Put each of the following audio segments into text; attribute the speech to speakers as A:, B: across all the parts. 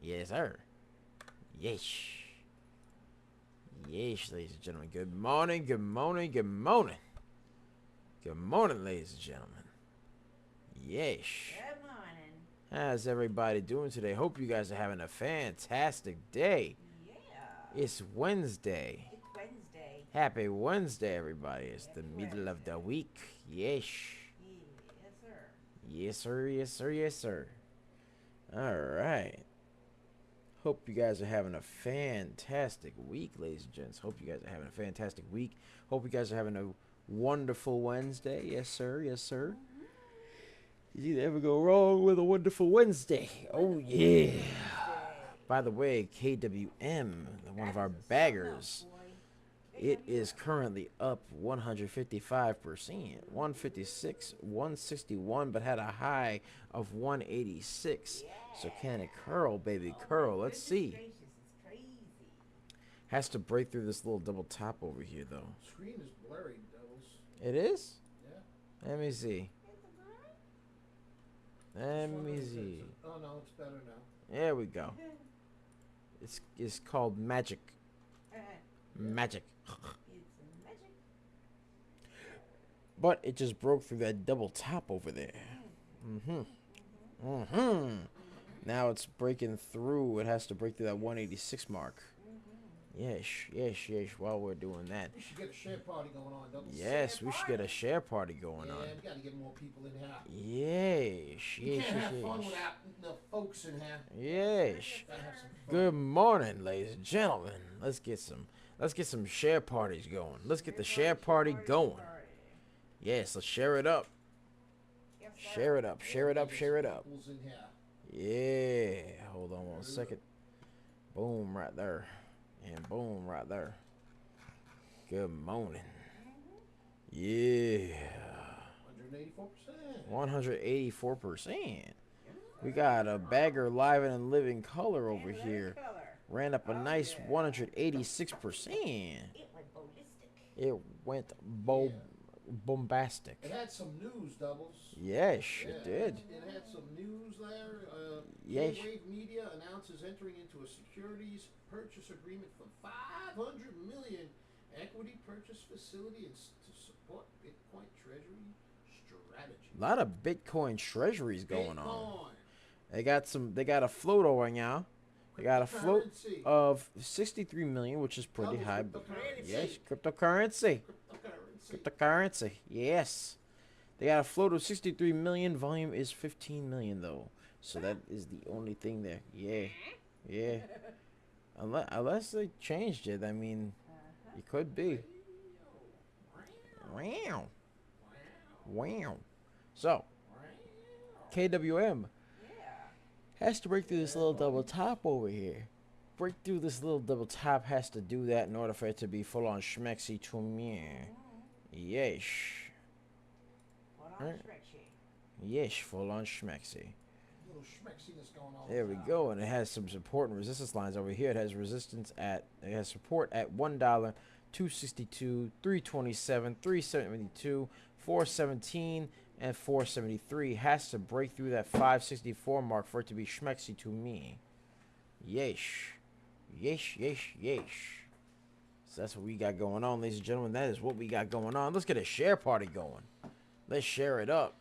A: Yes, sir. Yes. Yes, ladies and gentlemen. Good morning, good morning, good morning. Good morning, ladies and gentlemen. Yes.
B: Good morning.
A: How's everybody doing today? Hope you guys are having a fantastic day.
B: Yeah.
A: It's Wednesday.
B: It's Wednesday.
A: Happy Wednesday, everybody. It's the
B: Happy
A: middle of the
B: Wednesday.
A: week. Yes.
B: Yes, sir.
A: Yes, sir. Yes, sir. Yes, sir. All right. Hope you guys are having a fantastic week, ladies and gents. Hope you guys are having a fantastic week. Hope you guys are having a wonderful Wednesday. Yes, sir. Yes, sir. You ever go wrong with a wonderful Wednesday? Oh, yeah.
B: Wednesday.
A: By the way, KWM, one of our baggers, it is currently up 155%, 156, 161, but had a high of 186. So can it curl, baby, curl? Let's see.
B: Gracious, it's crazy.
A: Has to break through this little double top over here, though.
C: Screen is blurry, Devils.
A: It is?
C: Yeah.
A: Let me see. Let me see.
C: Oh no, it's better now.
A: There we go. It's called magic. Magic.
B: It's magic.
A: But it just broke through that double top over there. Now it's breaking through. It has to break through that 186 mark. Yes, yes, yes. While we're doing that.
C: We should get a share party going on, Devils.
A: Yes, we should get a share party going on.
C: Yeah, we gotta get more people in here.
A: Yes,
C: You
A: yes,
C: can't
A: yes,
C: have fun
A: yes.
C: without the folks in here.
A: Yes.
C: Gotta have some fun.
A: Good morning, ladies and gentlemen. Let's get some share parties going. Let's get the share party going. Yes, let's share it up.
B: Yes, sir.
A: Share it up, share it up, share it up.
C: People's in here.
A: Yeah. Hold on one second. Boom right there. And boom right there. Good morning. Yeah.
C: 184%.
A: 184%. We got a bagger live and in living color over here.
B: Color.
A: Ran up a nice 186%.
B: It went ballistic.
A: It went bombastic.
C: It had some news, Doubles.
A: Yes,
C: Yeah,
A: it did.
C: It had some news there.
A: Yes.
C: Wave Media announces entering into a securities purchase agreement for $500 million equity purchase facility and to support Bitcoin Treasury strategy.
A: A lot of Bitcoin treasuries going on.
C: Bitcoin.
A: They got a float over now. They got a float
C: Cryptocurrency.
A: of 63 million, which is pretty
C: Doubles
A: high.
C: cryptocurrency.
A: Yes, cryptocurrency. Cryptocurrency. Yes. They got a float of 63 million. Volume is 15 million though. So that is the only thing there. Yeah. Yeah. Unless they changed it. I mean, it could be. Wow. Wow. So, KWM has to break through this little double top over here. Break through this little double top has to do that in order for it to be full on schmexy to me. Yes.
B: Hold on, stretchy.
A: Yes, full on schmexy.
C: Little schmexiness going on.
A: There we go, and it has some support and resistance lines over here. It has support at $1, 262, 327, 372, 417, and 473. Has to break through that 564 mark for it to be schmexy to me. Yes. Yes, yes, yes. So that's what we got going on, ladies and gentlemen. That is what we got going on. Let's get a share party going. Let's share it up.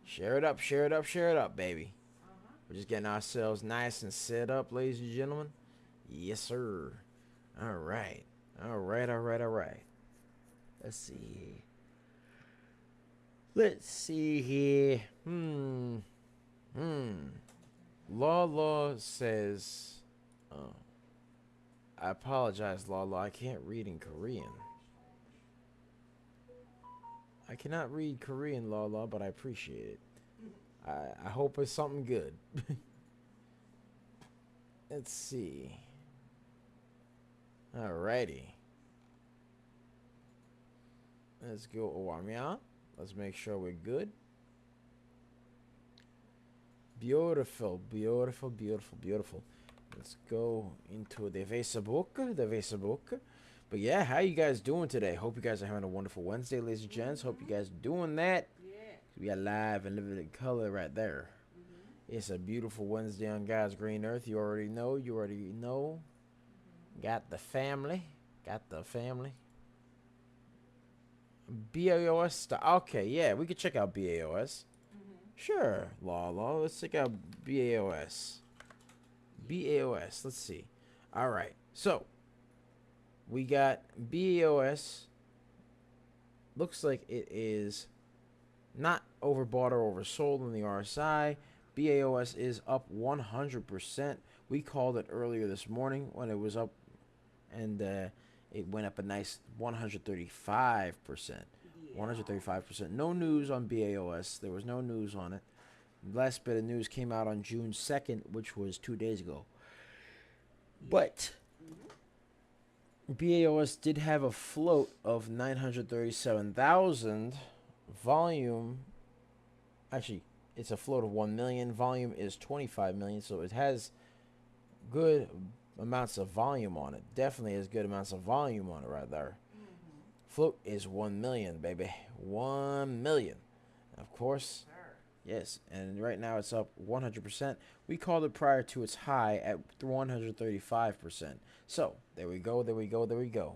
A: Share it up, share it up, share it up, baby. We're just getting ourselves nice and set up, ladies and gentlemen. Yes, sir. All right. All right, all right, all right. Let's see. Let's see here. Law says... I apologize, Lala. I can't read in Korean. I cannot read Korean, Lala, but I appreciate it. I hope it's something good. Let's see. Alrighty. Let's go Owamia. Let's make sure we're good. Beautiful, beautiful, beautiful, beautiful. Let's go into the Facebook. But yeah, how you guys doing today? Hope you guys are having a wonderful Wednesday, ladies and gents. Hope you guys doing that.
B: Yeah.
A: We got live and living in color right there. It's a beautiful Wednesday on God's green earth. You already know. You already know. Got the family. Got the family. BAOS. Okay, yeah, we could check out BAOS. Sure, law. Let's check out BAOS. BAOS. Let's see. All right. So we got BAOS. Looks like it is not overbought or oversold on the RSI. BAOS is up 100%. We called it earlier this morning when it was up, and it went up a nice 135%. 135%. No news on BAOS. There was no news on it. The last bit of news came out on June 2nd, which was 2 days ago. But BAOS did have a float of 937,000. Volume, actually, it's a float of 1 million. Volume is 25 million, so it has good amounts of volume on it. Definitely has good amounts of volume on it right there. Float is 1 million, baby. 1 million. Of course, yes. And right now it's up 100%. We called it prior to its high at 135%. So there we go. There we go. There we go.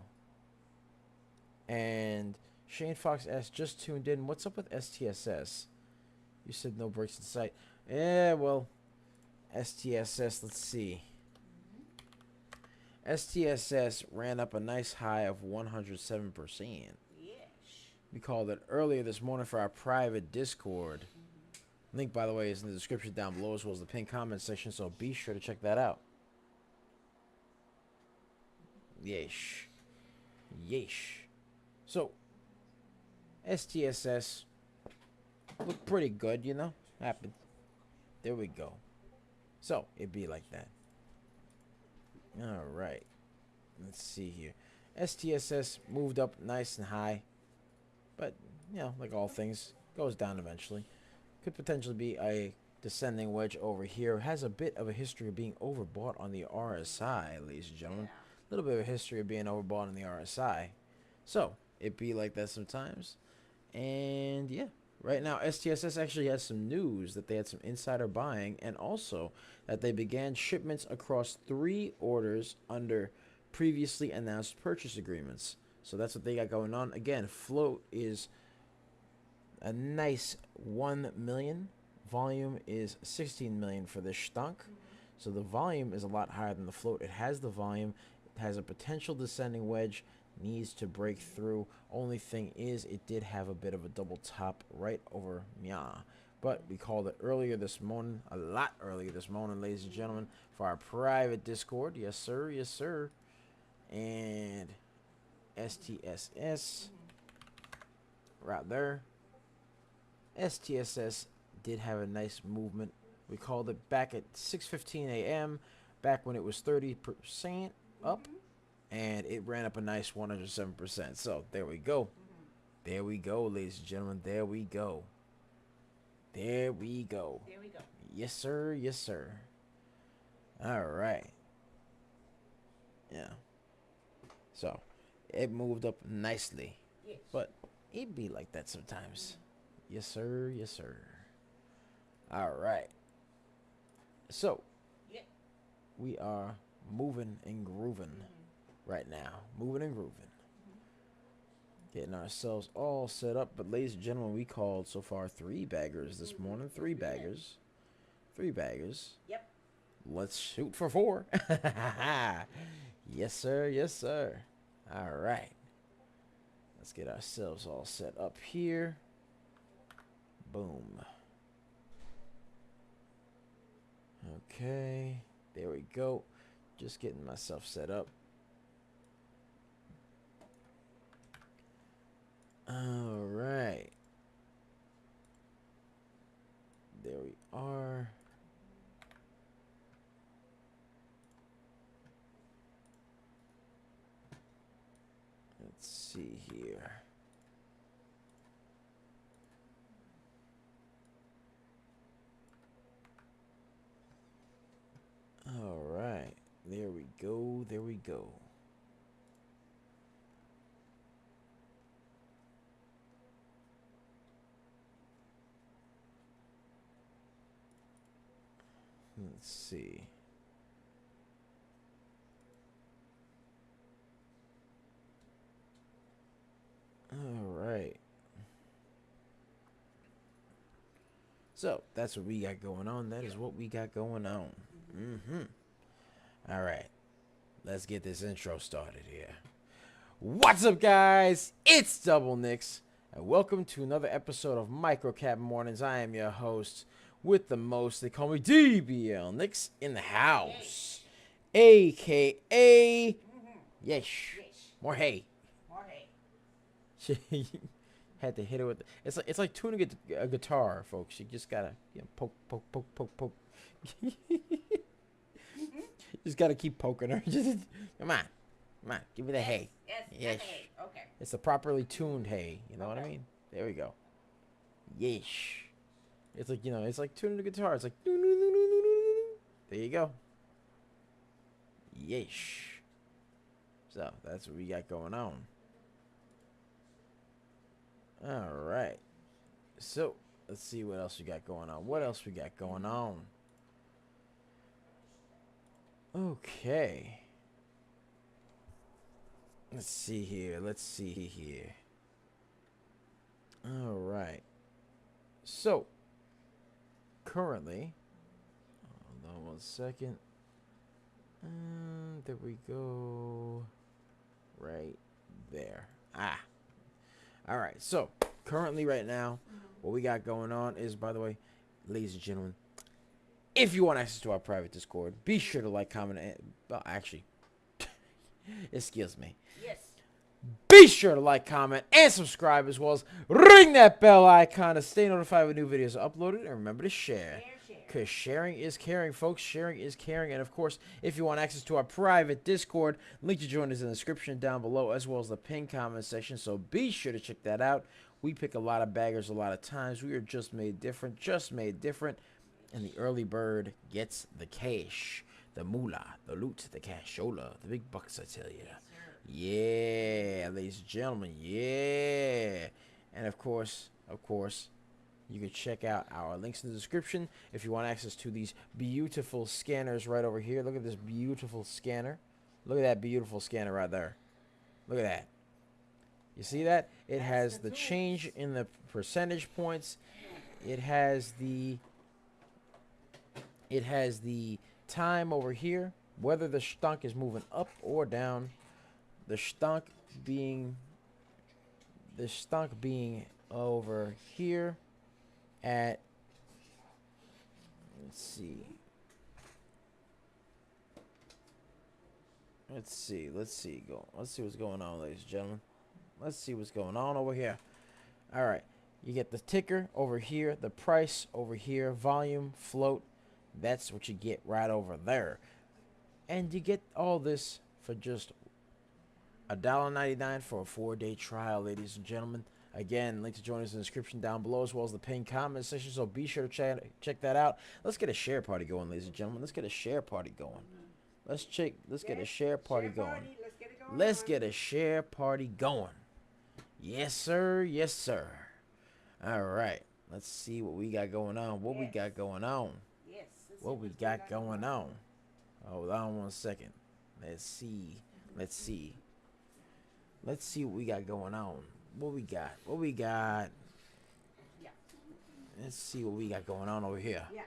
A: And Shane Fox asked, just tuned in. What's up with STSS? You said no breaks in sight. Yeah, well, STSS, let's see. STSS ran up a nice high of 107%. We called it earlier this morning for our private Discord. Link, by the way, is in the description down below, as well as the pinned comment section, so be sure to check that out. Yeesh. Yeesh. So, STSS looked pretty good, you know? Happened. There we go. So, it'd be like that. Alright. Let's see here. STSS moved up nice and high. But, you know, like all things, goes down eventually. Could potentially be a descending wedge over here. Has a bit of a history of being overbought on the RSI, ladies and gentlemen. A little bit of a history of being overbought on the RSI. So, it be like that sometimes. And, yeah. Right now, STSS actually has some news that they had some insider buying, and also that they began shipments across 3 orders under previously announced purchase agreements. So that's what they got going on. Again, float is a nice 1 million. Volume is 16 million for this stunk. So the volume is a lot higher than the float. It has the volume. It has a potential descending wedge. Needs to break through. Only thing is, it did have a bit of a double top right over Mia. But we called it earlier this morning, a lot earlier this morning, ladies and gentlemen, for our private Discord. Yes, sir. Yes, sir. And STSS right there. STSS did have a nice movement. We called it back at 6:15 a.m. back when it was 30% up. And it ran up a nice 107%. So there we go. There we go, ladies and gentlemen. There we go. There we go.
B: There we go.
A: Yes, sir. Yes, sir. All right. Yeah. So it moved up nicely.
B: Yes.
A: But it be like that sometimes. Yes, sir. Yes, sir. All right. So we are moving and grooving. Right now, moving and grooving, getting ourselves all set up. But ladies and gentlemen, we called so far 3 baggers this morning. 3 baggers.
B: Yep.
A: Let's shoot for 4. Yes, sir. Yes, sir. All right. Let's get ourselves all set up here. Boom. Okay. There we go. Just getting myself set up. All right. There we are. Let's see here. All right. There we go. There we go. Let's see. All right. So that's what we got going on. That is what we got going on. All right. Let's get this intro started here. What's up, guys? It's Double Nicks, and welcome to another episode of Microcap Mornings. I am your host with the most. They call me DBL Nicks in the house, aka Yesh. More hay. Had to hit it with. It's like tuning a guitar, folks. You just gotta poke. Just gotta keep poking her. Just come on, give me the hay. Yes. Hay. Okay. It's the properly tuned hay. You know what I mean? There we go. Yeesh. It's like it's like tuning the guitar. It's like there you go. Yeesh. So that's what we got going on. All right. So let's see what else we got going on. What else we got going on? Okay. Let's see here. All right. So currently, hold on 1 second. There we go. Right there. All right. So currently, right now, what we got going on is, by the way, ladies and gentlemen, if you want access to our private Discord, be sure to like, comment, and actually, excuse me. Yes. Be sure to like, comment, and subscribe, as well as ring that bell icon to stay notified when new videos are uploaded. And remember to share. Because sharing is caring, folks. Sharing is caring. And, of course, if you want access to our private Discord, link to join is in the description down below, as well as the pinned comment section. So be sure to check that out. We pick a lot of baggers a lot of times. We are just made different. And the early bird gets the cash, the moolah, the loot, the cashola, the big bucks, I tell you. Yeah, ladies and gentlemen, yeah. And, of course, you can check out our links in the description if you want access to these beautiful scanners right over here. Look at this beautiful scanner. Look at that beautiful scanner right there. Look at that. You see that? It has the change in the percentage points. It has the time over here, whether the stunk is moving up or down. The stunk being over here at, let's see what's going on, ladies and gentlemen. Let's see what's going on over here. All right, you get the ticker over here, the price over here, volume, float. That's what you get right over there. And you get all this for just $1.99 for a 4-day trial, ladies and gentlemen. Again, link to join us in the description down below, as well as the pinned comment section. So be sure to check that out. Let's get a share party going, ladies and gentlemen. Let's get a share party going. Let's get a share party going. Let's get a share party going. Yes, sir. Yes, sir. All right. Let's see what we got going on. What we got going on. Hold on 1 second. Let's see what we got going on. What we got? Yeah. Let's see what we got going on over here. Yeah.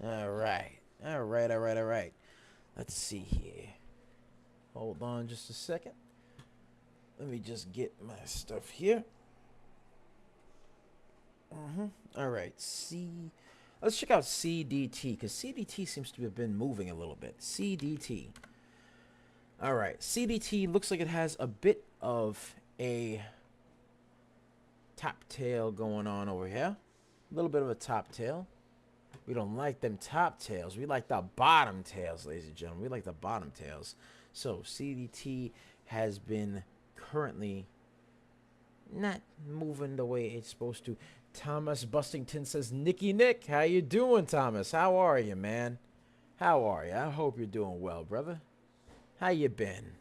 A: All right. Let's see here. Hold on just a second. Let me just get my stuff here. All right. Let's check out CDT, because CDT seems to have been moving a little bit. CDT. All right. CDT looks like it has a bit of a top tail going on over here. A little bit of a top tail. We don't like them top tails. We like the bottom tails, ladies and gentlemen. We like the bottom tails. So CDT has been currently not moving the way it's supposed to. Thomas Bustington says, Nicky Nick, how you doing, Thomas? How are you, man? How are you? I hope you're doing well, brother. How you been?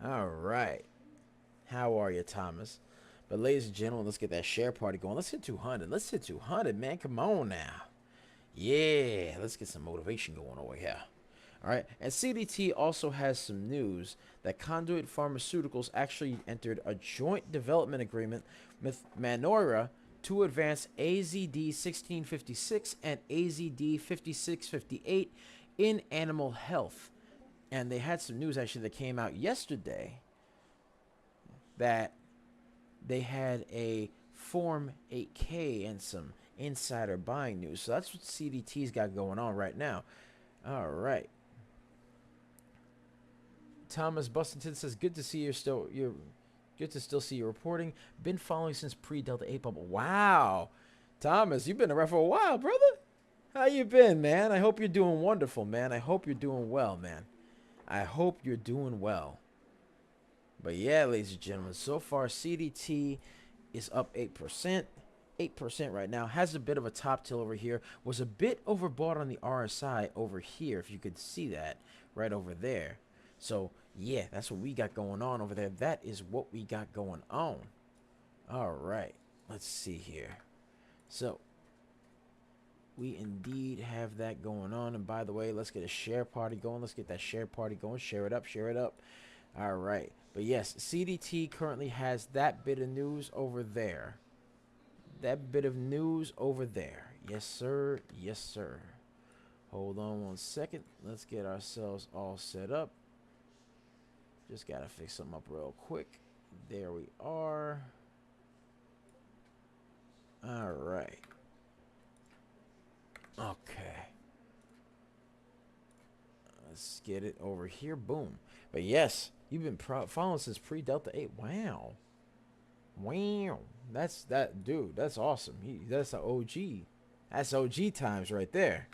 A: All right. How are you, Thomas? But ladies and gentlemen, let's get that share party going. Let's hit 200. Let's hit 200, man. Come on now. Yeah, let's get some motivation going over here. All right, and CDT also has some news that Conduit Pharmaceuticals actually entered a joint development agreement with Manora to advance AZD 1656 and AZD 5658 in animal health. And they had some news actually that came out yesterday that they had a Form 8K and some insider buying news. So that's what CDT's got going on right now. All right. Thomas Bustington says, "Good to see you're good to still see you reporting. Been following since pre-Delta 8 bubble." Wow, Thomas, you've been around for a while, brother. How you been, man? I hope you're doing wonderful, man. I hope you're doing well, man. I hope you're doing well. But yeah, ladies and gentlemen, so far CDT is up 8%. 8% right now. Has a bit of a top till over here. Was a bit overbought on the RSI over here, if you could see that right over there. So yeah, that's what we got going on over there. That is what we got going on. All right, let's see here. So we indeed have that going on. And by the way, let's get a share party going. Let's get that share party going. Share it up, share it up. All right. But yes, CDT currently has that bit of news over there. That bit of news over there. Yes, sir. Yes, sir. Hold on one second. Let's get ourselves all set up. Just got to fix something up real quick. There we are. All right. Okay. Let's get it over here. Boom. But yes, you've been following since pre-Delta 8. Wow. Wow. That's that dude. That's awesome. That's an OG. That's OG times right there.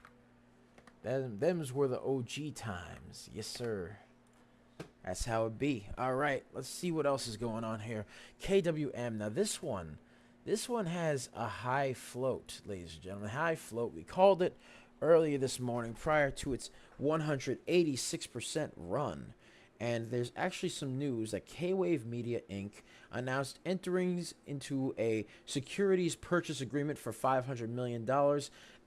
A: Them's were the OG times. Yes, sir. That's how it be. All right, let's see what else is going on here. KWM. Now this one has a high float, ladies and gentlemen. High float. We called it earlier this morning prior to its 186% run. And there's actually some news that K-Wave Media Inc. announced entering into a securities purchase agreement for $500 million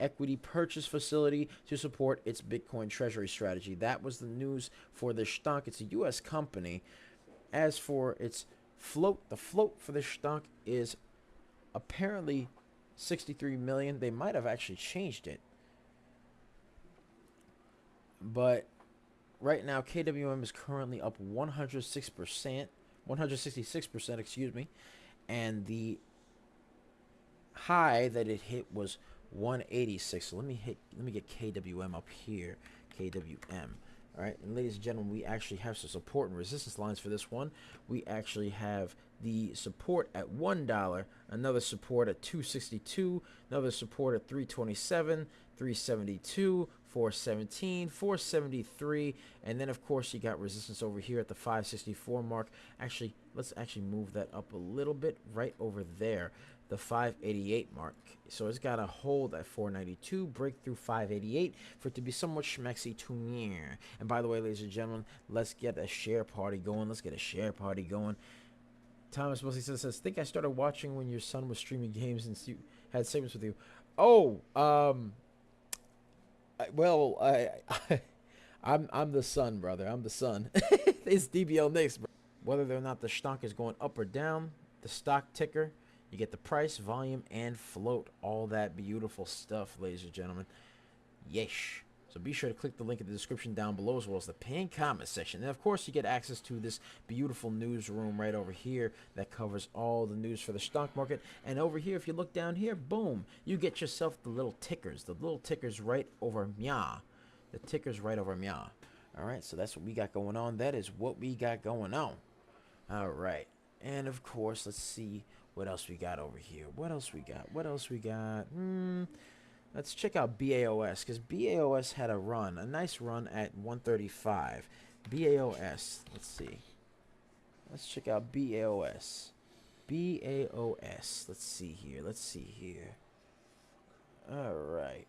A: equity purchase facility to support its Bitcoin treasury strategy. That was the news for the stock. It's a U.S. company. As for its float, the float for this stock is apparently 63 million. They might have actually changed it. But right now, KWM is currently up 166%, excuse me, and the high that it hit was 186. So let me get KWM up here, KWM. All right, and ladies and gentlemen, we actually have some support and resistance lines for this one. We actually have the support at $1, another support at 262, another support at 327, 372, 417, 473, and then of course you got resistance over here at the 564 mark. Actually, let's actually move that up a little bit right over there, the 588 mark. So it's got to hold at 492, break through 588 for it to be somewhat schmexy to me. And by the way, ladies and gentlemen, let's get a share party going. Let's get a share party going. Thomas Bussy says, "Think I started watching when your son was streaming games and had segments with you." Oh, I'm the son, brother. I'm the son. It's DBL Knicks, bro. Whether or not the stock is going up or down, the stock ticker, you get the price, volume, and float. All that beautiful stuff, ladies and gentlemen. Yesh. So be sure to click the link in the description down below, as well as the pinned comment section. And of course, you get access to this beautiful newsroom right over here that covers all the news for the stock market. And over here, if you look down here, boom, you get yourself the little tickers. The little tickers right over MIA. The tickers right over MIA. All right, so that's what we got going on. That is what we got going on. All right. And of course, let's see what else we got over here. What else we got? What else we got? Let's check out BAOS, because BAOS had a run, a nice run at 135. BAOS, let's see. Let's check out BAOS. BAOS, let's see here. Let's see here. All right.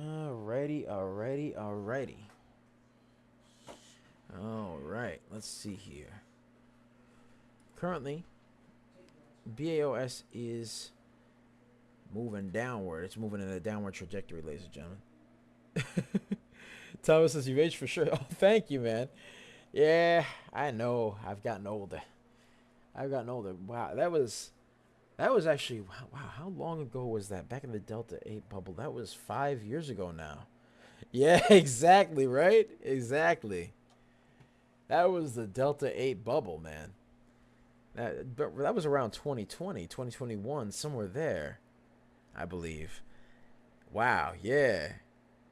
A: Alrighty. All right, let's see here. Currently, BAOS is moving downward. It's moving in a downward trajectory, ladies and gentlemen. Thomas says you've aged for sure. Oh, thank you, man. Yeah, I know. I've gotten older. I've gotten older. Wow, that was actually wow. How long ago was that? Back in the Delta 8 bubble. That was 5 years ago now. Yeah, exactly. Right. Exactly. That was the Delta 8 bubble, man. That was around 2020, 2021, somewhere there, I believe. Wow, yeah.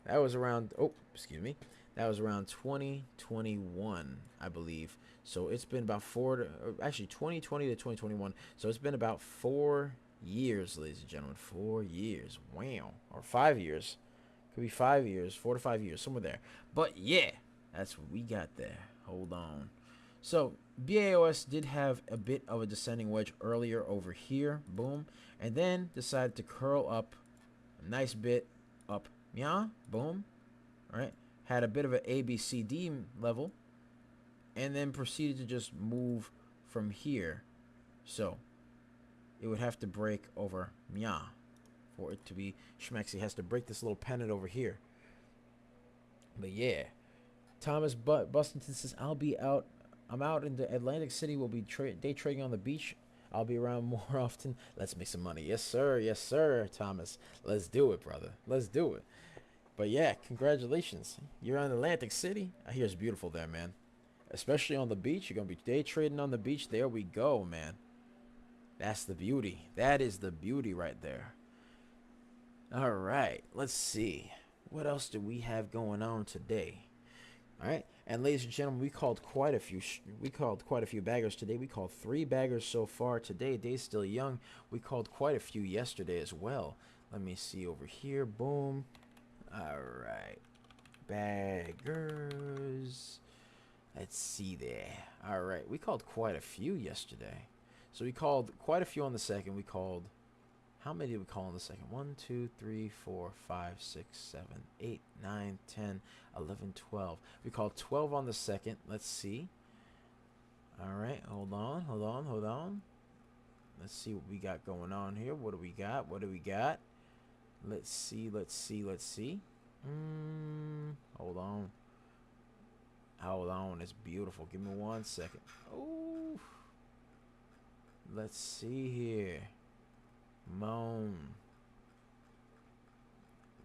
A: That was around, oh, excuse me. That was around 2021, I believe. So it's been about actually 2020 to 2021. So it's been about 4 years, ladies and gentlemen. 4 years. Wow. Or 5 years. Could be 5 years, 4 to 5 years, somewhere there. But yeah, that's what we got there. Hold on. So BAOS did have a bit of a descending wedge earlier over here. Boom. And then decided to curl up a nice bit up. Yeah. Boom. Right. Had a bit of an ABCD level. And then proceeded to just move from here. So it would have to break over Mya for it to be Schmexy. It has to break this little pennant over here. But yeah. Thomas Bustington says, I'm out in the Atlantic City. We'll be day trading on the beach. I'll be around more often. Let's make some money. Yes, sir. Yes, sir, Thomas. Let's do it, brother. Let's do it. But yeah, congratulations. You're in Atlantic City. I hear it's beautiful there, man. Especially on the beach. You're going to be day trading on the beach. There we go, man. That's the beauty. That is the beauty right there. All right. Let's see. What else do we have going on today? All right. And ladies and gentlemen, we called quite a few baggers today. We called 3 baggers so far today. Day's still young. We called quite a few yesterday as well. Let me see over here. Boom. All right. Baggers. Let's see there. All right. We called quite a few yesterday. So we called quite a few on the second. We called, how many did we call on the second? 1, 2, 3, 4, 5, 6, 7, 8, 9, 10, 11, 12. We called 12 on the second. Let's see. All right. Hold on. Let's see what we got going on here. What do we got? Let's see. Hold on. It's beautiful. Give me 1 second. Oh. Let's see here. Moan.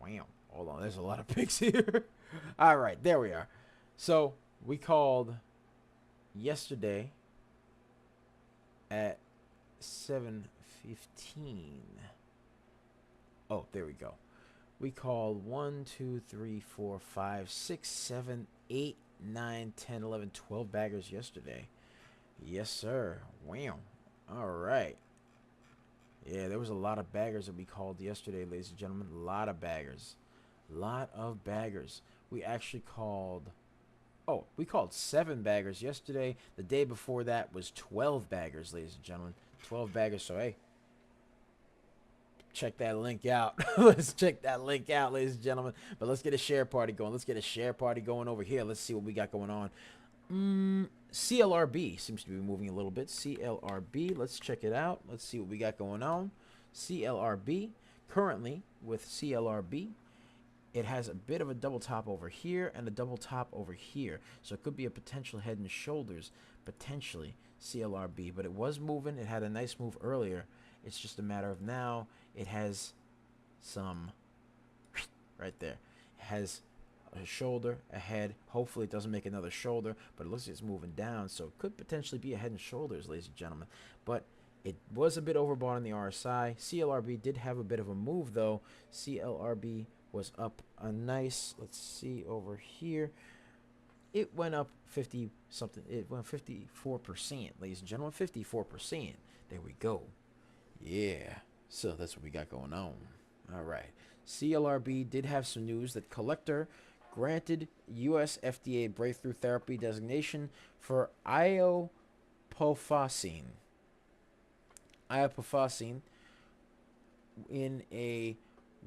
A: Wow. Hold on. There's a lot of pics here. All right. There we are. So we called yesterday at 7:15. Oh, there we go. We called 1, 2, 3, 4, 5, 6, 7, 8, 9, 10, 11, 12 baggers yesterday. Yes, sir. Wow. All right. Yeah, there was a lot of baggers that we called yesterday, ladies and gentlemen. A lot of baggers. We actually called... Oh, we called 7 baggers yesterday. The day before that was 12 baggers, ladies and gentlemen. 12 baggers, so hey. Check that link out. Let's check that link out, ladies and gentlemen. But let's get a share party going. Let's get a share party going over here. Let's see what we got going on. CLRB seems to be moving a little bit. CLRB, let's check it out. Let's see what we got going on. CLRB, currently with CLRB, it has a bit of a double top over here and a double top over here. So it could be a potential head and shoulders, potentially CLRB. But it was moving. It had a nice move earlier. It's just a matter of now it has some right there. It has a shoulder, a head. Hopefully it doesn't make another shoulder, but it looks like it's moving down, so it could potentially be a head and shoulders, ladies and gentlemen. But it was a bit overbought on the RSI. CLRB did have a bit of a move, though. CLRB was up a nice, let's see over here. It went up 50 something. It went 54%, ladies and gentlemen. 54%. There we go. Yeah. So that's what we got going on. All right. CLRB did have some news that Collector granted U.S. FDA breakthrough therapy designation for iopofosine in a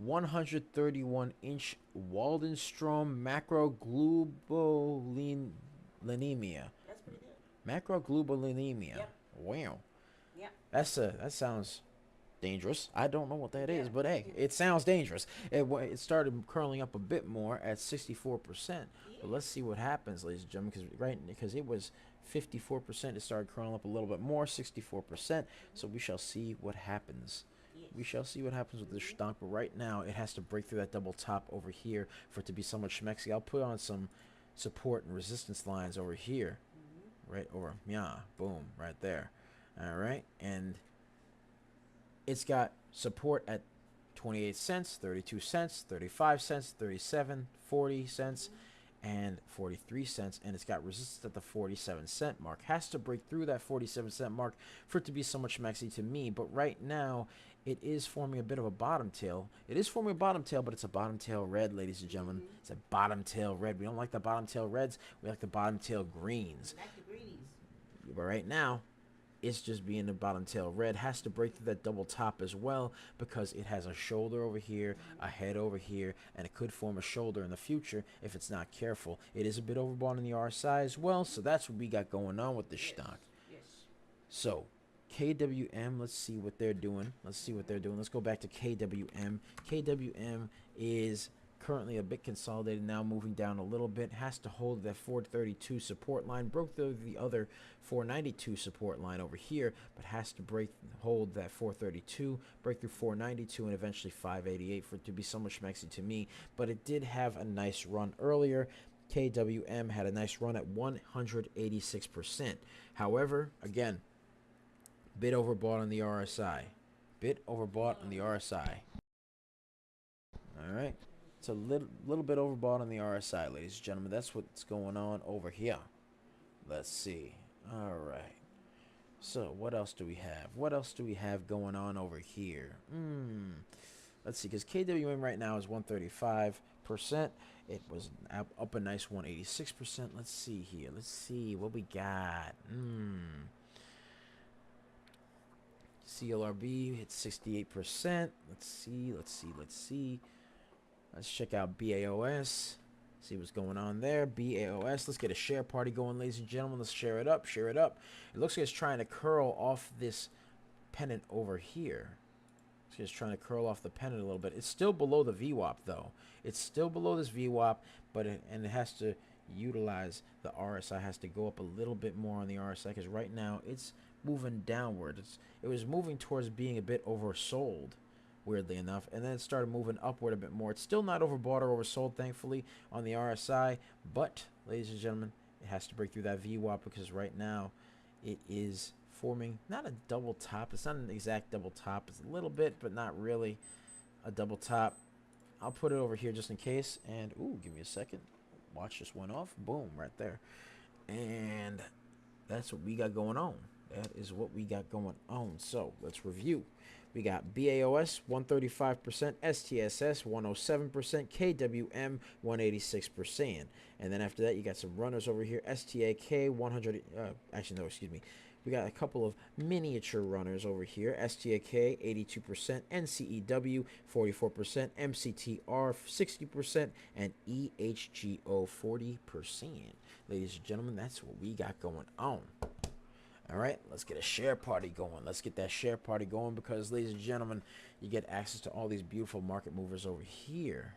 A: 131-inch Waldenstrom macroglobulinemia.
B: That's pretty good.
A: Macroglobulinemia.
B: Yep.
A: Wow.
B: Yep.
A: That sounds dangerous. I don't know what that is,
B: Yeah.
A: but hey, it sounds dangerous. It started curling up a bit more at 64%. But let's see what happens, ladies and gentlemen, because it was 54%, it started curling up a little bit more, 64%. So we shall see what happens.
B: Yes.
A: We shall see what happens with this stock, but right now it has to break through that double top over here for it to be somewhat schmexy. I'll put on some support and resistance lines over here, right over, yeah, boom, right there. All right, and it's got support at 28 cents, 32 cents, 35 cents, 37, 40 cents, and 43 cents, and it's got resistance at the 47-cent mark. Has to break through that 47-cent mark for it to be so much maxi to me, but right now it is forming a bit of a bottom tail. It is forming a bottom tail, but it's a bottom tail red, ladies and gentlemen. It's a bottom tail red. We don't like the bottom tail reds. We like the bottom tail greens.
B: Like the greenies.
A: But right now, it's just being the bottom tail red. Has to break through that double top as well because it has a shoulder over here, a head over here, and it could form a shoulder in the future if it's not careful. It is a bit overbought in the RSI as well, so that's what we got going on with this stock.
B: Yes.
A: So KWM, let's see what they're doing. Let's go back to KWM. KWM is currently a bit consolidated now, moving down a little bit. Has to hold that 432 support line. Broke through the other 492 support line over here, but has to hold that 432, break through 492, and eventually 588 for it to be somewhat schmexy to me. But it did have a nice run earlier. KWM had a nice run at 186%. However, again, bit overbought on the RSI. All right. It's a little bit overbought on the RSI, ladies and gentlemen. That's what's going on over here. Let's see. All right. So what else do we have? What else do we have going on over here? Let's see, because KWM right now is 135%. It was up a nice 186%. Let's see here. Let's see what we got. CLRB hit 68%. Let's see. Let's check out BAOS. See what's going on there. BAOS. Let's get a share party going, ladies and gentlemen. Let's share it up. It looks like it's trying to curl off this pennant over here. It's just trying to curl off the pennant a little bit. It's still below the VWAP, though. It's still below this VWAP, but it has to utilize the RSI. Has to go up a little bit more on the RSI because right now it's moving downward. It was moving towards being a bit oversold, weirdly enough, and then it started moving upward a bit more. It's still not overbought or oversold, thankfully, on the RSI, but, ladies and gentlemen, it has to break through that VWAP because right now it is forming not a double top. It's not an exact double top. It's a little bit, but not really a double top. I'll put it over here just in case, and, ooh, give me a second. Watch just went off. Boom, right there. And that's what we got going on. That is what we got going on. So, let's review. We got BAOS 135%, STSS 107%, KWM 186%. And then after that, you got some runners over here. STAK 100, actually, no, excuse me. We got a couple of miniature runners over here. STAK 82%, NCEW 44%, MCTR 60%, and EHGO 40%. Ladies and gentlemen, that's what we got going on. All right, let's get a share party going. Let's get that share party going because, ladies and gentlemen, you get access to all these beautiful market movers over here.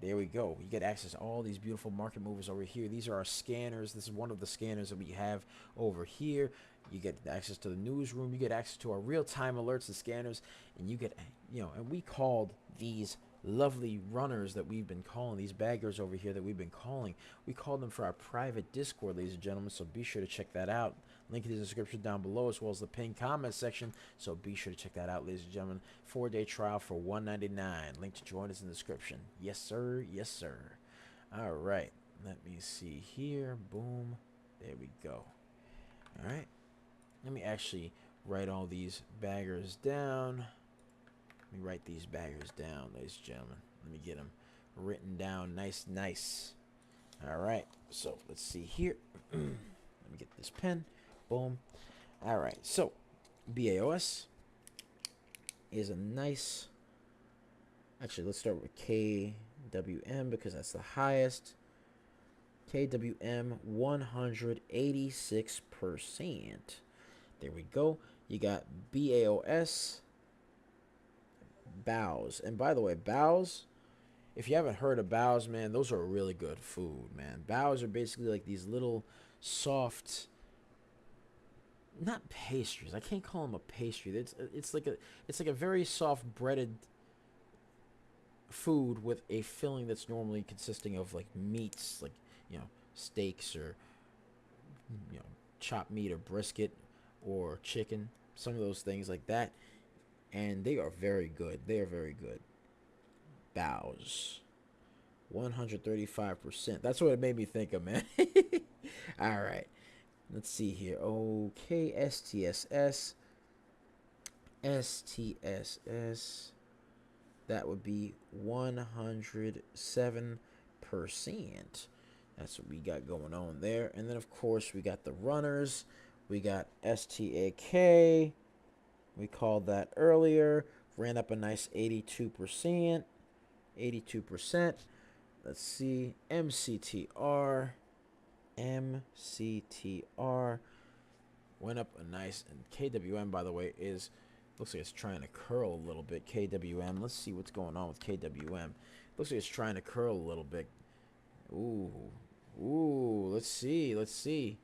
A: There we go. You get access to all these beautiful market movers over here. These are our scanners. This is one of the scanners that we have over here. You get access to the newsroom. You get access to our real-time alerts and scanners. And you get, and we called these lovely runners that we've been calling, these baggers over here that we've been calling. We called them for our private Discord, ladies and gentlemen, so be sure to check that out. Link in the description down below as well as the pinned comment section, so be sure to check that out, ladies and gentlemen. 4-day trial for $1.99. Link to join us in the description. Yes, sir. Yes, sir. All right. Let me see here. Boom. There we go. All right. Let me actually write all these baggers down. Let me write these baggers down, ladies and gentlemen. Let me get them written down nice. All right. So let's see here. Let me get this pen. Boom. All right. So BAOS is a nice. Actually, let's start with KWM because that's the highest. KWM 186%. There we go. You got BAOS, BAOS. And by the way, BAOS, if you haven't heard of BAOS, man, those are really good food, man. BAOS are basically like these little soft, not pastries. I can't call them a pastry. It's like a very soft breaded food with a filling that's normally consisting of like meats, like, you know, steaks or, you know, chopped meat or brisket or chicken, some of those things like that. And they are very good. They are very good. BAOS. 135%. That's what it made me think of, man. All right. Let's see here. Okay, STSS. STSS. That would be 107%. That's what we got going on there. And then, of course, we got the runners. We got STAK. We called that earlier. Ran up a nice 82%. 82%. Let's see. MCTR. MCTR. Went up a nice. And KWM, by the way, looks like it's trying to curl a little bit. KWM. Let's see what's going on with KWM. Looks like it's trying to curl a little bit. Ooh. Ooh. Let's see. Let's see.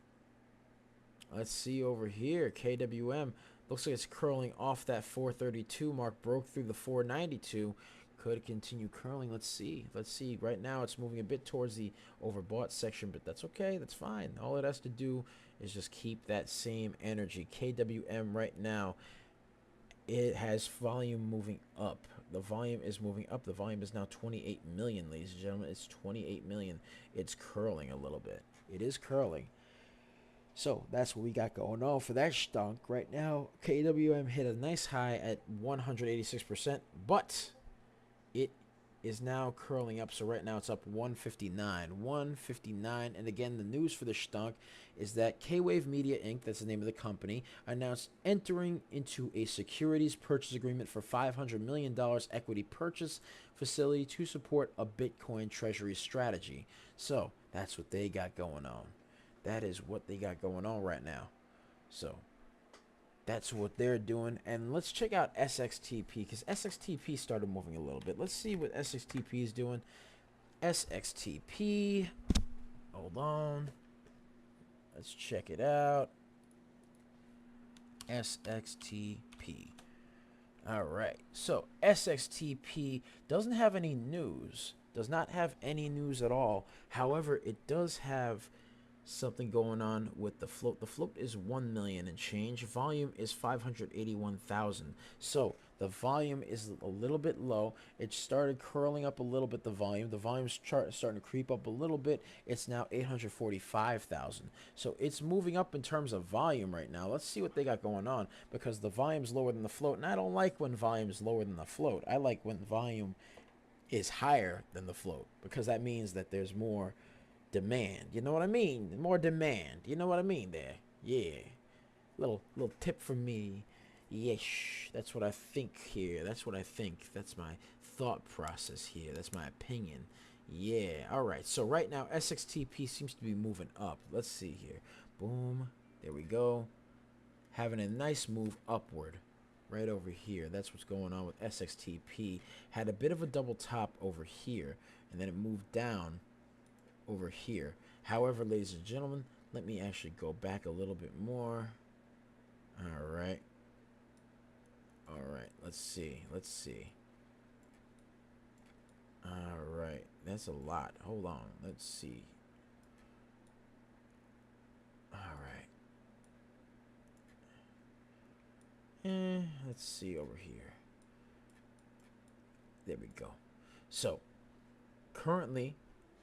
A: Let's see over here. KWM. Looks like it's curling off that 432 mark. Broke through the 492. Could continue curling. Let's see. Let's see. Right now it's moving a bit towards the overbought section, but that's okay. That's fine. All it has to do is just keep that same energy. KWM right now, it has volume moving up. The volume is moving up. The volume is now 28 million, ladies and gentlemen. It's 28 million. It's curling a little bit. It is curling. So that's what we got going on for that stunk. Right now, KWM hit a nice high at 186%, but it is now curling up. So right now it's up 159. 159. And again, the news for the stunk is that K-Wave Media Inc., that's the name of the company, announced entering into a securities purchase agreement for $500 million equity purchase facility to support a Bitcoin treasury strategy. So that's what they got going on. That is what they got going on right now. So that's what they're doing. And let's check out SXTP, because SXTP started moving a little bit. Let's see what SXTP is doing. SXTP. Hold on. Let's check it out. SXTP. All right. So SXTP doesn't have any news. Does not have any news at all. However, it does have something going on with the float. The float is 1 million and change. Volume is 581,000. So the volume is a little bit low. It started curling up a little bit, the volume. The volume's starting to creep up a little bit. It's now 845,000. So it's moving up in terms of volume right now. Let's see what they got going on, because the volume's lower than the float. And I don't like when volume's lower than the float. I like when volume is higher than the float, because that means that there's more demand. You know what I mean? More demand. You know what I mean there? Yeah. Little tip from me. Yes. That's what I think here. That's what I think. That's my thought process here. That's my opinion. Yeah. All right. So right now, SXTP seems to be moving up. Let's see here. Boom. There we go. Having a nice move upward right over here. That's what's going on with SXTP. Had a bit of a double top over here, and then it moved down over here. However, ladies and gentlemen, let me actually go back a little bit more. All right. Let's see. All right. That's a lot. Hold on. Let's see. All right. Let's see over here. There we go. So currently,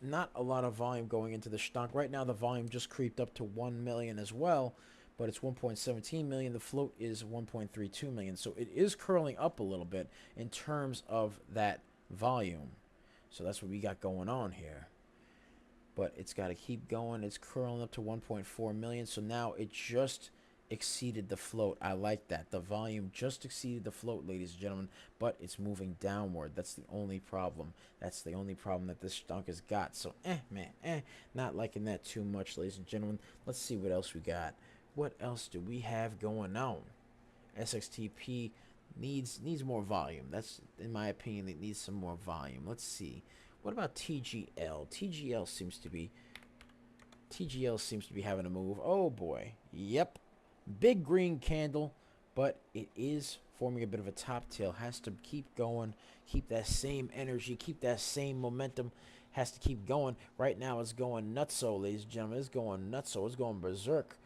A: not a lot of volume going into the stock. Right now, the volume just creeped up to 1 million as well, but it's 1.17 million. The float is 1.32 million. So it is curling up a little bit in terms of that volume. So that's what we got going on here. But it's got to keep going. It's curling up to 1.4 million. So now it just exceeded the float. I like that. The volume just exceeded the float, ladies and gentlemen, but it's moving downward. That's the only problem. That's the only problem that this stock has got. So, not liking that too much, ladies and gentlemen. Let's see what else we got. What else do we have going on? SXTP needs more volume. That's, in my opinion, it needs some more volume. Let's see. What about TGL? TGL seems to be having a move. Oh boy. Yep. Big green candle, but it is forming a bit of a top tail. Has to keep going, keep that same energy, keep that same momentum. Has to keep going. Right now it's going nutso, ladies and gentlemen. It's going nutso. It's going berserk.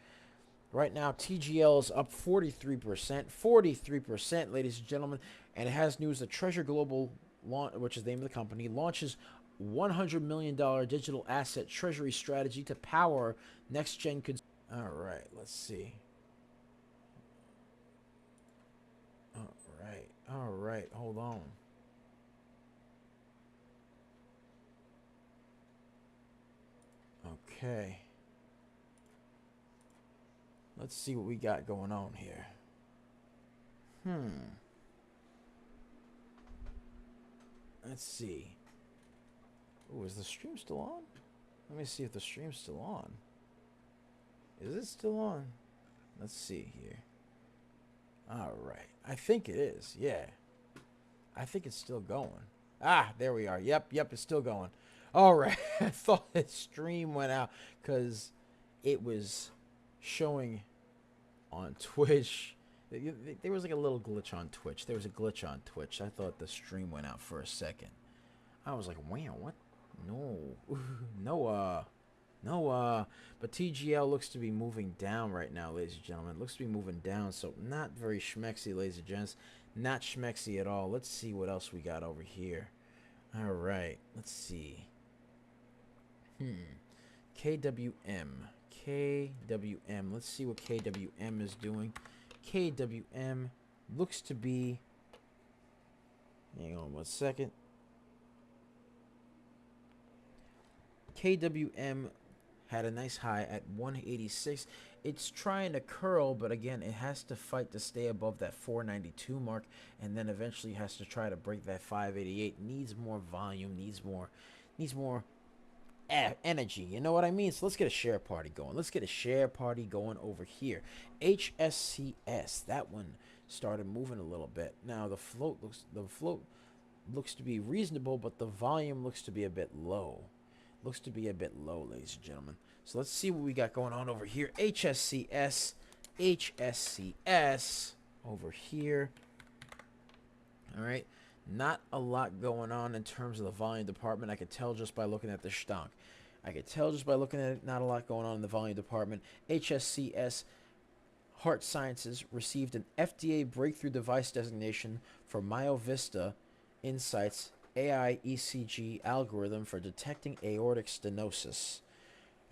A: Right now, TGL is up 43%. 43%, ladies and gentlemen. And it has news that Treasure Global, which is the name of the company, launches $100 million digital asset treasury strategy to power next-gen consumers. All right, let's see. All right, hold on. Okay. Let's see what we got going on here. Let's see. Oh, is the stream still on? Let me see if the stream's still on. Is it still on? Let's see here. All right. I think it is. Yeah. I think it's still going. Ah, there we are. Yep, it's still going. All right. I thought the stream went out because it was showing on Twitch. There was like a little glitch on Twitch. There was a glitch on Twitch. I thought the stream went out for a second. I was like, wow, what? No. No, but TGL looks to be moving down right now, ladies and gentlemen. It looks to be moving down, so not very schmexy, ladies and gents. Not schmexy at all. Let's see what else we got over here. All right, let's see. KWM. Let's see what KWM is doing. KWM looks to be... Hang on 1 second. KWM had a nice high at 186. It's trying to curl, but again, it has to fight to stay above that 492 mark, and then eventually has to try to break that 588. Needs more volume, needs more energy. You know what I mean? So let's get a share party going. Let's get a share party going over here. HSCS, that one started moving a little bit. Now the float looks to be reasonable, but the volume looks to be a bit low. Looks to be a bit low, ladies and gentlemen. So let's see what we got going on over here. HSCS over here. All right. Not a lot going on in terms of the volume department. I could tell just by looking at the stock. I could tell just by looking at it, not a lot going on in the volume department. HSCS Heart Sciences received an FDA breakthrough device designation for MyoVista Insights AI ECG algorithm for detecting aortic stenosis.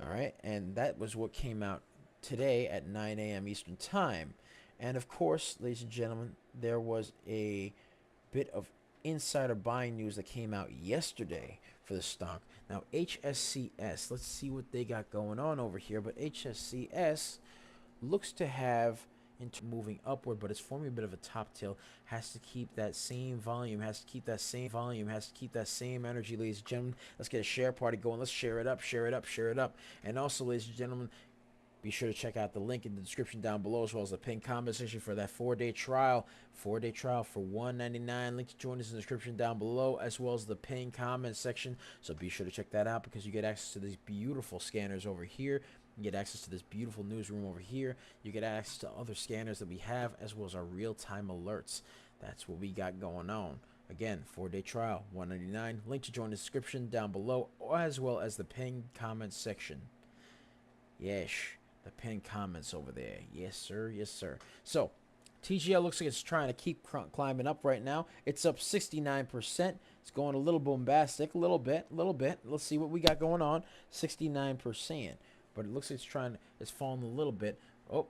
A: All right, and that was what came out today at 9 a.m. Eastern Time. And of course, ladies and gentlemen, there was a bit of insider buying news that came out yesterday for the stock. Now, HSCS, let's see what they got going on over here. But HSCS looks to have into moving upward, but it's forming a bit of a top tail. Has to keep that same volume, has to keep that same volume, has to keep that same energy, ladies and gentlemen. Let's get a share party going. Let's share it up, share it up, share it up. And also, ladies and gentlemen, be sure to check out the link in the description down below, as well as the pinned comment section for that 4-day trial. 4-day trial for $199. Link to join us in the description down below, as well as the pinned comment section. So be sure to check that out, because you get access to these beautiful scanners over here. You get access to this beautiful newsroom over here. You get access to other scanners that we have, as well as our real-time alerts. That's what we got going on. Again, 4-day trial, $199. Link to join in the description down below, as well as the pinned comment section. Yes, the pinned comments over there. Yes, sir. Yes, sir. So, TGL looks like it's trying to keep climbing up right now. It's up 69%. It's going a little bombastic, a little bit. Let's see what we got going on. 69%. But it looks like it's falling a little bit. Oh,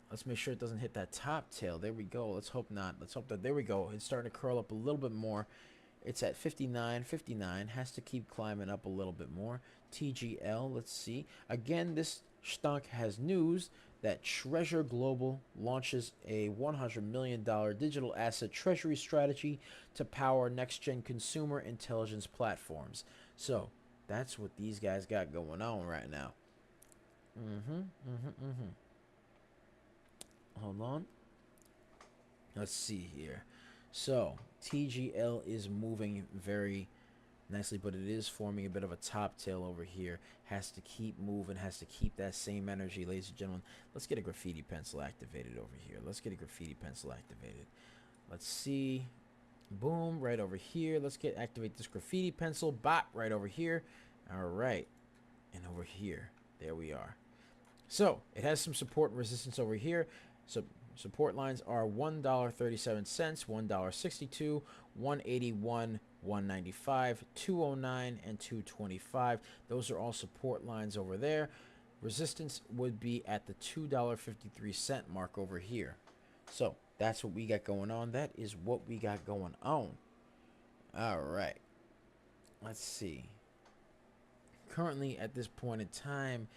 A: let's make sure it doesn't hit that top tail. There we go. Let's hope not. Let's hope that, there we go. It's starting to curl up a little bit more. It's at 59. Has to keep climbing up a little bit more. TGL, let's see. Again, this stock has news that Treasure Global launches a $100 million digital asset treasury strategy to power next-gen consumer intelligence platforms. So, that's what these guys got going on right now. Hold on. Let's see here. So TGL is moving very nicely, but it is forming a bit of a top tail over here. Has to keep moving, has to keep that same energy, ladies and gentlemen. Let's get a graffiti pencil activated over here. Let's get a graffiti pencil activated. Let's see. Boom, right over here. Let's activate this graffiti pencil. Bop, right over here. All right. And over here. There we are. So it has some support and resistance over here. So support lines are $1.37, $1.62, $1.81, $1.95, $2.09, and $2.25. Those are all support lines over there. Resistance would be at the $2.53 mark over here. So that's what we got going on. That is what we got going on. All right. Let's see. Currently, at this point in time,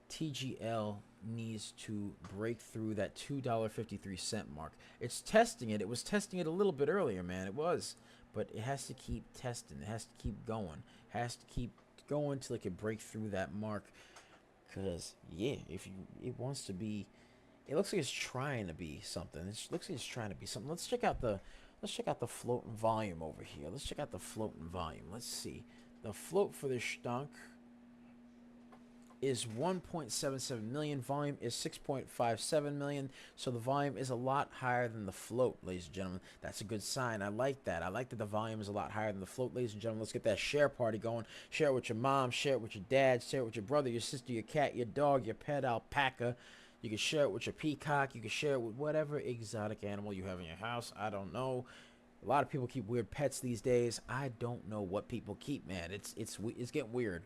A: TGL needs to break through that $2.53 mark. It's testing it. It was testing it a little bit earlier, man. It was. But it has to keep testing. It has to keep going. It has to keep going till it can break through that mark. Because, yeah, it wants to be... It looks like it's trying to be something. It looks like it's trying to be something. Let's check out the floating volume over here. Let's check out the floating volume. Let's see. The float for this stunk is 1.77 million. Volume is 6.57 million. So the volume is a lot higher than the float, ladies and gentlemen. That's a good sign. I like that. I like that the volume is a lot higher than the float, ladies and gentlemen. Let's get that share party going. Share it with your mom. Share it with your dad. Share it with your brother, your sister, your cat, your dog, your pet alpaca. You can share it with your peacock. You can share it with whatever exotic animal you have in your house. I don't know. A lot of people keep weird pets these days. I don't know what people keep, man. It's getting weird.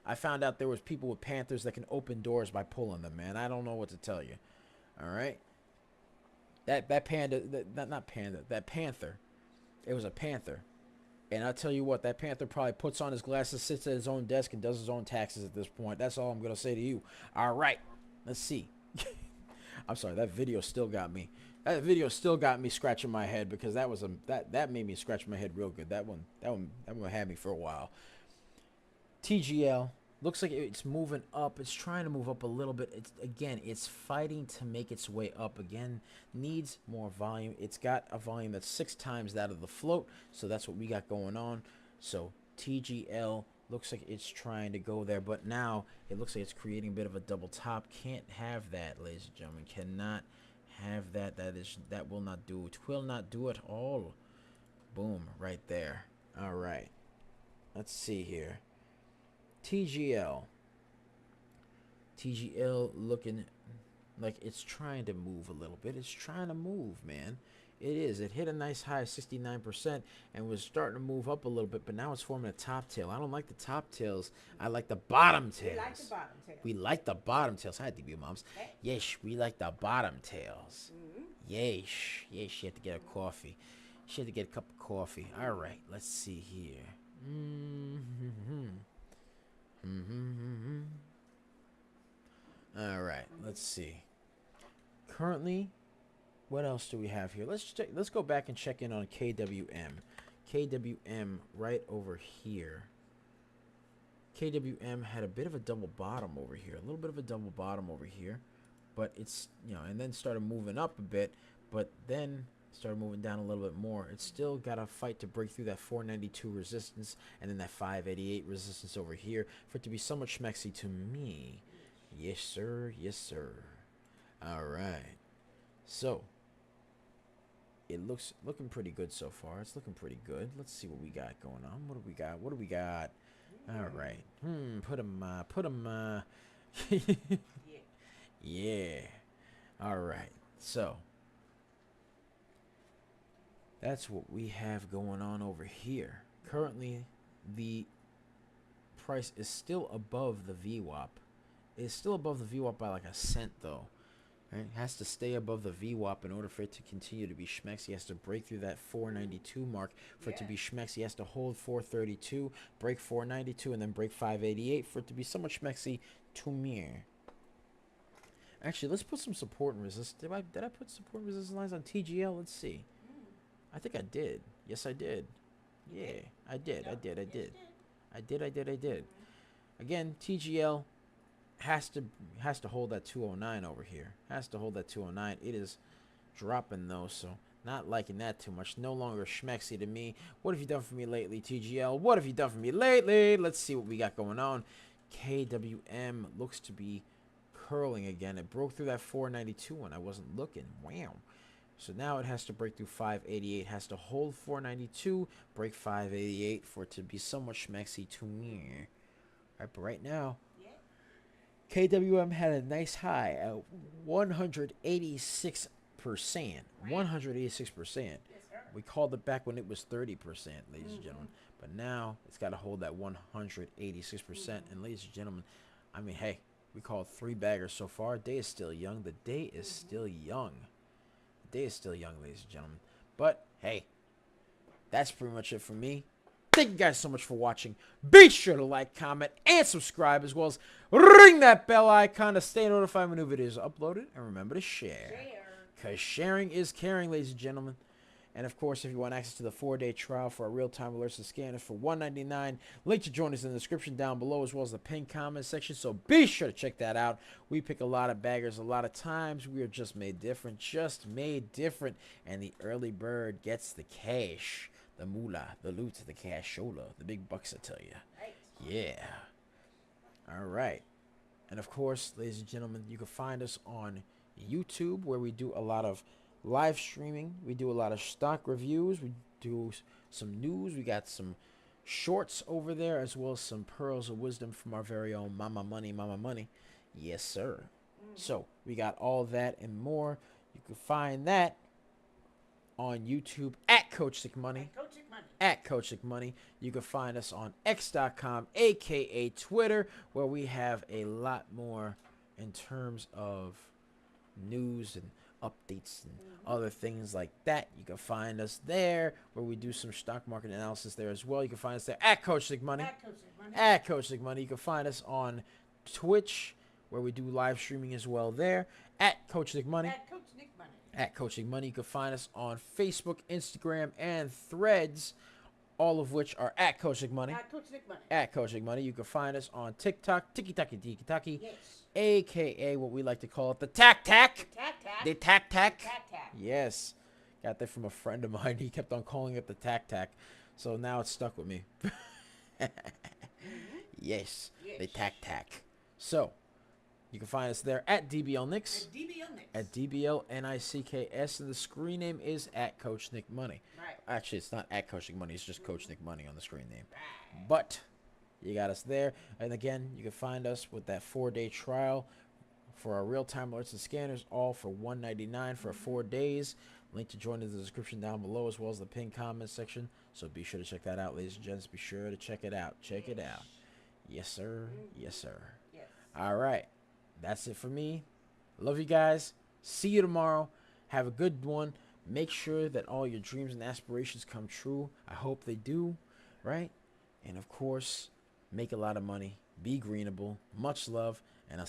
A: I found out there was people with panthers that can open doors by pulling them, man. I don't know what to tell you. All right. That panda, not panda, that panther. It was a panther. And I'll tell you what, that panther probably puts on his glasses, sits at his own desk, and does his own taxes at this point. That's all I'm going to say to you. All right. Let's see. I'm sorry, that video still got me. That video still got me scratching my head because that made me scratch my head real good. That one had me for a while. TGL looks like it's moving up. It's trying to move up a little bit. It's fighting to make its way up again. Needs more volume. It's got a volume that's 6 times that of the float, so that's what we got going on. So TGL looks like it's trying to go there, but now it looks like it's creating a bit of a double top. Can't have that, ladies and gentlemen. Cannot have that. That will not do it. Will not do it all. Boom, right there. All right. Let's see here. TGL looking like it's trying to move a little bit. It's trying to move, man. It is. It hit a nice high of 69% and was starting to move up a little bit, but now it's forming a top tail. I don't like the top tails. I like the bottom tails.
B: We like the bottom tails.
A: We like the bottom tails. Hi, DB moms.
B: Okay.
A: Yes, we like the bottom tails.
B: Mm-hmm.
A: Yes. Yes, she had to get a coffee. She had to get a cup of coffee. All right, let's see here. All right, let's see. Currently, what else do we have here? Let's go back and check in on KWM. KWM right over here. KWM had a bit of a double bottom over here. A little bit of a double bottom over here. But it's, and then started moving up a bit. But then started moving down a little bit more. It's still got to fight to break through that 492 resistance. And then that 588 resistance over here. For it to be somewhat schmexy to me. Yes, sir. Yes, sir. All right. So it looking pretty good so far. It's looking pretty good. Let's see what we got going on. What do we got? What do we got? All right. Put them. Yeah. All right. So that's what we have going on over here. Currently, the price is still above the VWAP. It's still above the VWAP by like a cent, though. Right? It has to stay above the VWAP in order for it to continue to be schmexy. He has to break through that 492 mark for it to be schmexy. He has to hold 432, break 492, and then break 588 for it to be somewhat schmexy to me. Actually, let's put some support and resistance. Did I put support and resistance lines on TGL? Let's see. I think I did. Yes, I did. Yeah, I did. I did. Again, TGL has to hold that 209 over here. Has to hold that 209. It is dropping though, so not liking that too much. No longer schmexy to me. What have you done for me lately, TGL? What have you done for me lately? Let's see what we got going on. KWM looks to be curling again. It broke through that 492 when I wasn't looking. Wow. So now it has to break through 588. Has to hold 492, break 588 for it to be somewhat schmexy to me. All right, but right now, KWM had a nice high at 186%. 186%. We called it back when it was 30%, ladies and gentlemen. But now it's got to hold that 186%. And ladies and gentlemen, I mean, hey, we called 3 baggers so far. Day is still young. The day is still young. The day is still young, ladies and gentlemen. But hey, that's pretty much it for me. Thank you guys so much for watching. Be sure to like, comment, and subscribe, as well as ring that bell icon to stay notified when new videos are uploaded. And remember to share. Because sharing is caring, ladies and gentlemen. And of course, if you want access to the 4-day trial for our real-time alerts and scanners for $1.99, link to join us in the description down below, as well as the pinned comment section. So be sure to check that out. We pick a lot of baggers a lot of times. We are just made different. Just made different. And the early bird gets the cash. The moolah, the loot, the cashola, the big bucks, I tell you.
B: Right.
A: Yeah. All right. And of course, ladies and gentlemen, you can find us on YouTube, where we do a lot of live streaming. We do a lot of stock reviews. We do some news. We got some shorts over there, as well as some pearls of wisdom from our very own Mama Money, Mama Money. Yes, sir. So we got all that and more. You can find that on YouTube at Coach Sick Money. At Coach Sick Money. You can find us on X.com, aka Twitter, where we have a lot more in terms of news and updates and other things like that. You can find us there, where we do some stock market analysis there as well. You can find us there at Coach Sick Money. At Coach Sick Money. You can find us on Twitch, where we do live streaming as well there, at Coach Sick Money. At Coach Sick Money. You can find us on Facebook, Instagram, and Threads, all of which are at Coach Sick Money. At Coach Sick Money. You can find us on TikTok, Tiki-Taki,
B: Yes.
A: a.k.a. what we like to call it, the Tac-Tac.
B: Tac-tac.
A: The Tac-Tac.
B: Tac-tac.
A: Yes. Got that from a friend of mine. He kept on calling it the Tac-Tac. So now it's stuck with me. Yes. The Tac-Tac. So, you can find us there at DBL Nicks. At DBL Nicks. And the screen name is at Coach Nick Money.
B: Right.
A: Actually, it's not at Coach Nick Money. It's just Coach Nick Money on the screen name. But you got us there. And again, you can find us with that 4-day trial for our real-time alerts and scanners, all for $1.99 for 4 days. Link to join in the description down below, as well as the pinned comment section. So be sure to check that out, ladies and gents. Be sure to check it out. Check it out. Yes, sir. Yes, sir.
B: Yes.
A: All right. That's it for me. Love you guys. See you tomorrow. Have a good one. Make sure that all your dreams and aspirations come true. I hope they do. Right? And of course, make a lot of money. Be greenable. Much love. And I'll